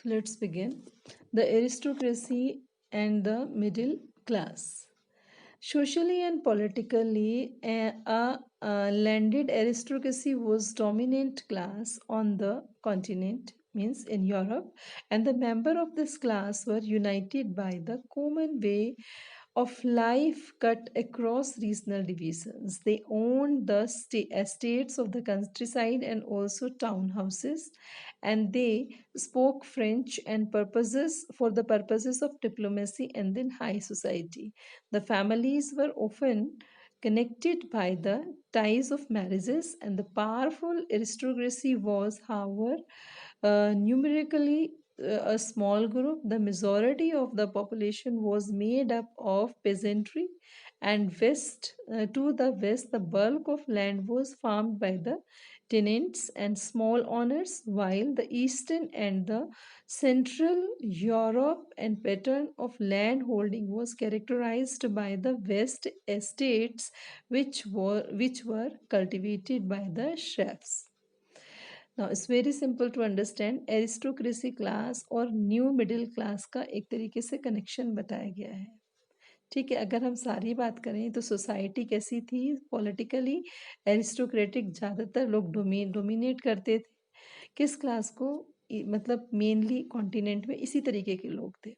So let's begin. The aristocracy and the middle class. Socially and politically, a landed aristocracy was dominant class on the continent, means in Europe, and the member of this class were united by the common way of life cut across regional divisions. They owned the estates of the countryside and also townhouses, and they spoke French and purposes for the purposes of diplomacy and then high society. The families were often connected by the ties of marriages, and the powerful aristocracy was, however, numerically a small group. The majority of the population was made up of peasantry, and to the west, the bulk of land was farmed by the tenants and small owners, while the eastern and the central Europe and pattern of land holding was characterized by the west estates, which were cultivated by the chefs. Now it's very simple to understand. Aristocracy class और new middle class का एक तरीके से connection बताया गया है. ठीक है, अगर हम सारी बात करें तो सोसाइटी कैसी थी पॉलिटिकली. एरिस्टोक्रेटिक, ज़्यादातर लोग डोमिनेट करते थे किस क्लास को, मतलब मेनली कॉन्टिनेंट में इसी तरीके के लोग थे.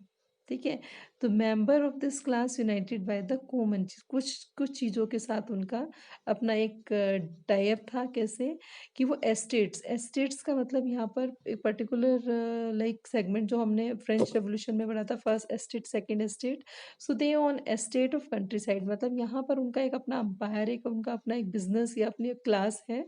ठीक है, तो member of this class United by the common, कुछ कुछ चीज़ों के साथ उनका अपना एक टाइप था. कैसे कि वो एस्टेट्स का मतलब यहाँ पर एक पर्टिकुलर लाइक सेगमेंट जो हमने फ्रेंच रेवोल्यूशन में पढ़ा था, first estate second estate. So they on estate of country side, मतलब यहाँ पर उनका एक अपना अंपायर, एक उनका अपना एक बिजनेस या अपनी एक क्लास है.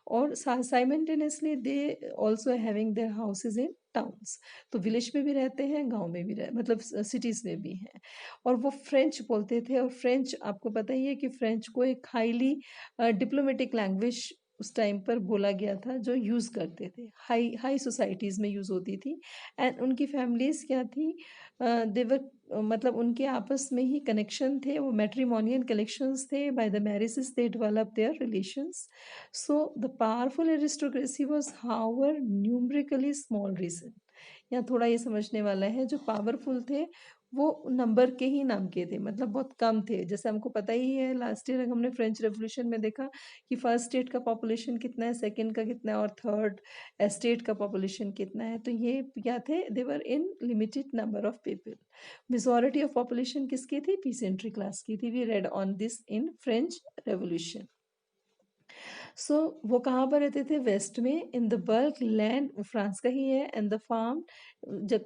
और simultaneously they also having their houses in towns. तो विलेज में भी रहते हैं, गांव में भी मतलब सिटीज़ में भी हैं. और वो फ्रेंच बोलते थे, और फ्रेंच आपको पता ही है कि फ्रेंच को एक हाईली डिप्लोमेटिक लैंग्वेज उस टाइम पर बोला गया था, जो यूज़ करते थे, हाई हाई सोसाइटीज़ में यूज़ होती थी. एंड उनकी फैमिलीज़ क्या थी, देवर मतलब उनके आपस में ही कनेक्शन थे, वो मैट्रिमोनियल कनेक्शंस थे. By the marriages they develop their relations. So the powerful aristocracy was however numerically small region. यहाँ थोड़ा ये समझने वाला है, जो पावरफुल थे वो नंबर के ही नाम के थे, मतलब बहुत कम थे. जैसे हमको पता ही है, लास्ट ईयर हमने फ्रेंच रेवोल्यूशन में देखा कि फर्स्ट स्टेट का पॉपुलेशन कितना है, सेकंड का कितना है, और थर्ड स्टेट का पॉपुलेशन कितना है. तो ये क्या थे, they were in limited number of people. Majority of population किसकी थी, पीसेंट्री क्लास की थी. We read on this in French revolution. So वो कहाँ पर रहते थे, वेस्ट में. In the bulk land, France का ही है. एंड द फार्म,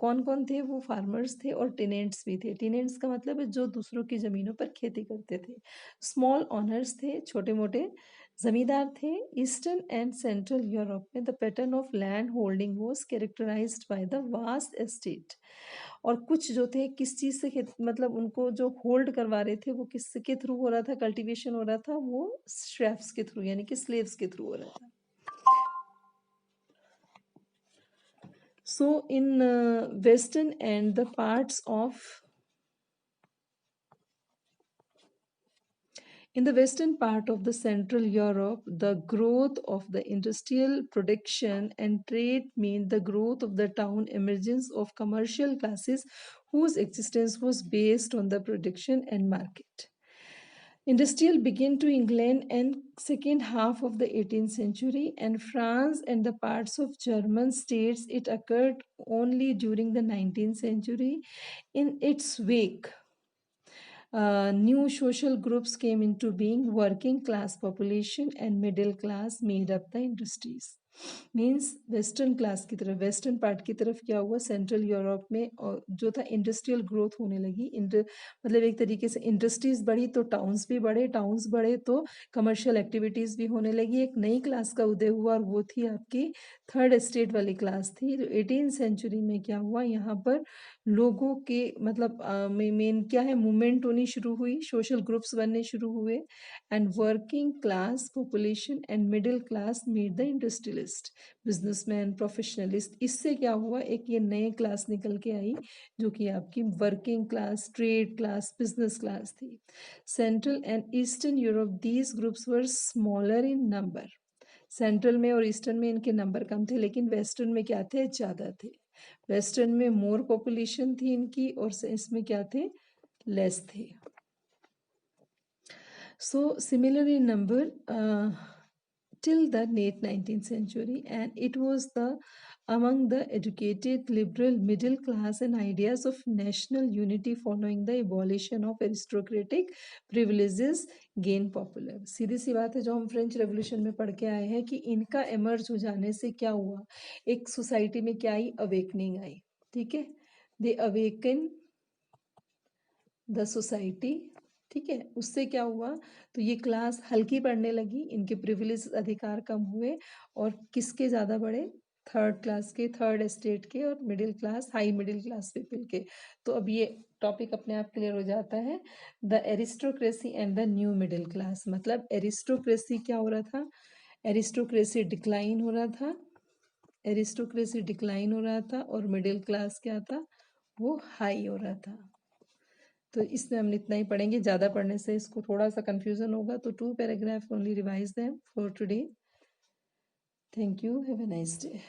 कौन कौन थे, वो फार्मर्स थे और टेनेंट्स भी थे. टेनेंट्स का मतलब है जो दूसरों की ज़मीनों पर खेती करते थे. स्मॉल ऑनर्स थे, छोटे मोटे जमींदार थे. ईस्टर्न एंड सेंट्रल यूरोप में the pattern of land holding was characterised by the vast estate. और कुछ जो थे किस चीज़ से मतलब उनको जो होल्ड करवा रहे थे वो किसके थ्रू हो रहा था, कल्टीवेशन हो रहा था, वो शेफ्स के थ्रू यानी कि स्लेव्स के थ्रू हो रहा था. So in western and the parts of In the western part of the Central Europe, the growth of the industrial production and trade meant the growth of the town, emergence of commercial classes whose existence was based on the production and market. Industrial began to England and second half of the 18th century, and France and the parts of German states it occurred only during the 19th century. In its wake, new social groups came into being. Working class population and middle class made up the industries. Means western class की तरफ, western part की तरफ क्या हुआ, central Europe में और जो था इंडस्ट्रियल ग्रोथ होने लगी. मतलब एक तरीके से इंडस्ट्रीज बढ़ी तो टाउन्स भी बढ़े, टाउन्स बढ़े तो कमर्शियल एक्टिविटीज़ भी होने लगी. एक नई क्लास का उदय हुआ और वो थी आपकी थर्ड एस्टेट वाली क्लास थी. तो 18th सेंचुरी में क्या हुआ, यहाँ पर लोगों के मतलब मेन क्या है, मूवमेंट होनी शुरू हुई, सोशल ग्रुप्स बनने शुरू हुए. And working class population and middle class made the industrialist, businessman, professionalist. इससे क्या हुआ, एक ये नए क्लास निकल के आई जो कि आपकी working class, trade class, business class थी. Central and eastern Europe, these groups were smaller in number. Central में और ईस्टर्न में इनके नंबर कम थे, लेकिन वेस्टर्न में क्या थे, ज़्यादा थे. वेस्टर्न में मोर पॉपुलेशन थी इनकी और इसमें क्या थे, लेस थे. So similar in number till the late 19th century, and it was the among the educated liberal middle class and ideas of national unity following the abolition of aristocratic privileges gain popular. सीधी सी बात है, जो हम French revolution में पढ़ के आए हैं कि इनका एमर्ज हो जाने से क्या हुआ, एक सोसाइटी में क्या आई, अवेकनिंग आई. ठीक है, दे अवेकन द सोसाइटी. ठीक है, उससे क्या हुआ, तो ये क्लास हल्की पड़ने लगी, इनके प्रिविलेज अधिकार कम हुए, और किसके ज़्यादा बढ़े, थर्ड क्लास के, थर्ड एस्टेट के, और middle class, high middle class people के. तो अब ये टॉपिक अपने आप क्लियर हो जाता है. The aristocracy and the new middle class, मतलब एरिस्टोक्रेसी क्या हो रहा था, एरिस्टोक्रेसी डिक्लाइन हो रहा था, एरिस्टोक्रेसी डिक्लाइन हो रहा था, और मिडिल क्लास क्या था, वो हाई हो रहा था. तो इसमें हम इतना ही पढ़ेंगे, ज़्यादा पढ़ने से इसको थोड़ा सा कंफ्यूजन होगा. तो 2 paragraph only revise them for today. Thank you, have a nice day.